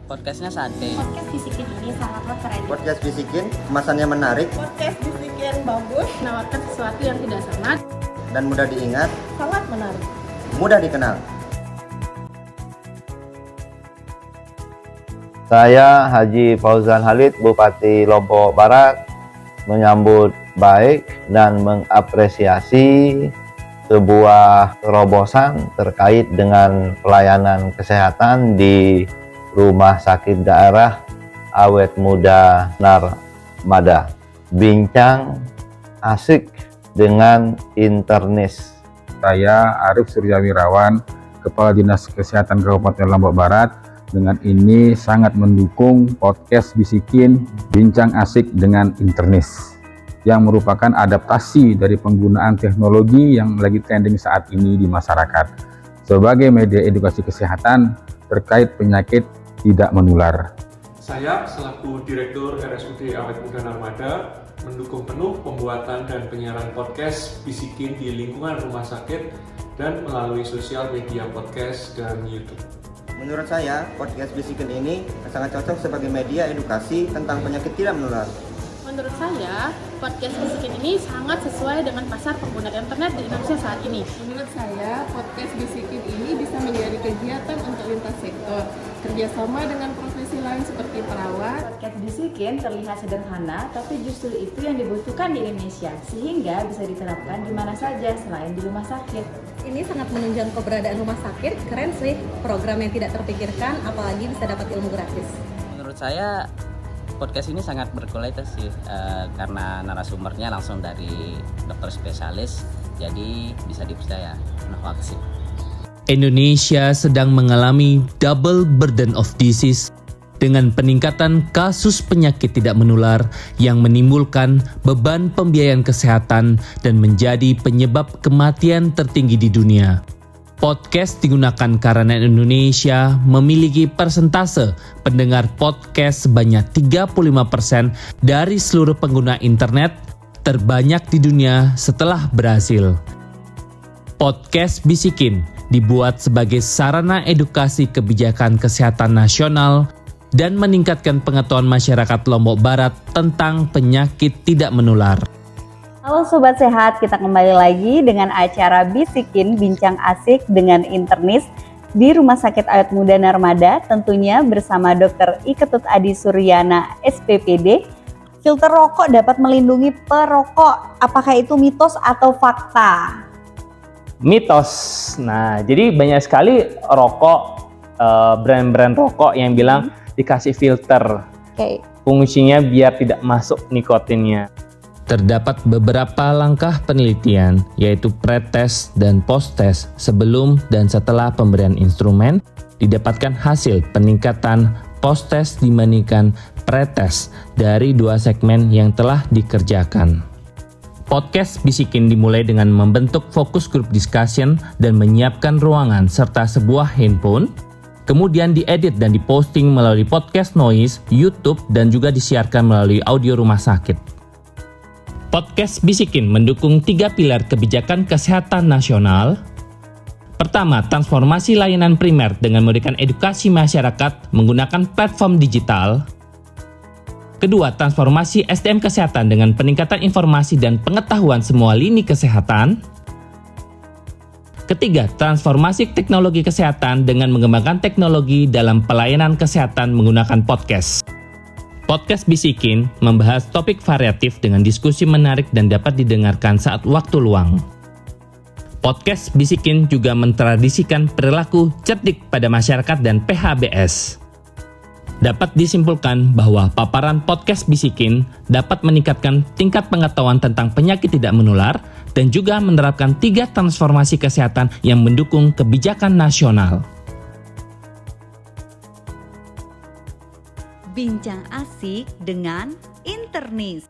Podcastnya santai. Podcast Bisikin ini sangatlah keren. Podcast Bisikin kemasannya menarik Podcast Bisikin bagus, menawarkan sesuatu yang tidak sangat dan mudah diingat, sangat menarik. mudah dikenal. Saya Haji Fauzan Halid, Bupati Lombok Barat, menyambut baik dan mengapresiasi sebuah terobosan terkait dengan pelayanan kesehatan di Rumah Sakit Daerah Awet Muda Narmada. Bincang asik dengan internis. Saya Arif Suryawirawan, Kepala Dinas Kesehatan Kabupaten Lombok Barat. Dengan ini sangat mendukung podcast Bisikin Bincang Asik dengan Internis yang merupakan adaptasi dari penggunaan teknologi yang lagi trending saat ini di masyarakat sebagai media edukasi kesehatan terkait penyakit tidak menular. Saya selaku Direktur RSUD Awet Muda Narmada mendukung penuh pembuatan dan penyiaran podcast Bisikin di lingkungan rumah sakit dan melalui sosial media podcast dan YouTube. Menurut saya, podcast Bisikin ini sangat cocok sebagai media edukasi tentang penyakit tidak menular. Menurut saya, podcast Bisikin ini sangat sesuai dengan pasar pengguna internet di Indonesia saat ini. Menurut saya, podcast Bisikin ini bisa menjadi kegiatan untuk lintas sektor, kerjasama dengan profesi lain seperti perawat. Podcast Bisikin terlihat sederhana, tapi justru itu yang dibutuhkan di Indonesia, sehingga bisa diterapkan di mana saja selain di rumah sakit. Ini sangat menunjang keberadaan rumah sakit, keren sih, program yang tidak terpikirkan, apalagi bisa dapat ilmu gratis. Menurut saya podcast ini sangat berkualitas sih, karena narasumbernya langsung dari dokter spesialis, jadi bisa dipercaya, no hoax sih. Indonesia sedang mengalami double burden of disease dengan peningkatan kasus penyakit tidak menular yang menimbulkan beban pembiayaan kesehatan dan menjadi penyebab kematian tertinggi di dunia. Podcast digunakan karena Indonesia memiliki persentase pendengar podcast sebanyak 35% dari seluruh pengguna internet, terbanyak di dunia setelah Brasil. Podcast Bisikin dibuat sebagai sarana edukasi kebijakan kesehatan nasional dan meningkatkan pengetahuan masyarakat Lombok Barat tentang penyakit tidak menular. Halo Sobat Sehat, kita kembali lagi dengan acara Bisikin Bincang Asik dengan Internis di Rumah Sakit Awet Muda Narmada, tentunya bersama Dr. Iketut Adi Suryana, SPPD. Filter rokok dapat melindungi perokok, apakah itu mitos atau fakta? Mitos. Nah, jadi banyak sekali rokok, brand-brand rokok yang bilang dikasih filter. Oke. Fungsinya biar tidak masuk nikotinnya. Terdapat beberapa langkah penelitian, yaitu pretest dan posttest sebelum dan setelah pemberian instrumen, didapatkan hasil peningkatan posttest dibandingkan pretest dari dua segmen yang telah dikerjakan. Podcast Bisikin dimulai dengan membentuk fokus group discussion dan menyiapkan ruangan serta sebuah handphone, kemudian diedit dan diposting melalui Podcast Noise, YouTube, dan juga disiarkan melalui audio rumah sakit. Podcast Bisikin mendukung 3 pilar kebijakan kesehatan nasional. Pertama, transformasi layanan primer dengan memberikan edukasi masyarakat menggunakan platform digital. Kedua, transformasi SDM kesehatan dengan peningkatan informasi dan pengetahuan semua lini kesehatan. Ketiga, transformasi teknologi kesehatan dengan mengembangkan teknologi dalam pelayanan kesehatan menggunakan podcast. Podcast Bisikin membahas topik variatif dengan diskusi menarik dan dapat didengarkan saat waktu luang. Podcast Bisikin juga mentradisikan perilaku cerdik pada masyarakat dan PHBS. Dapat disimpulkan bahwa paparan podcast Bisikin dapat meningkatkan tingkat pengetahuan tentang penyakit tidak menular dan juga menerapkan 3 transformasi kesehatan yang mendukung kebijakan nasional. Bincang Asik dengan Internis.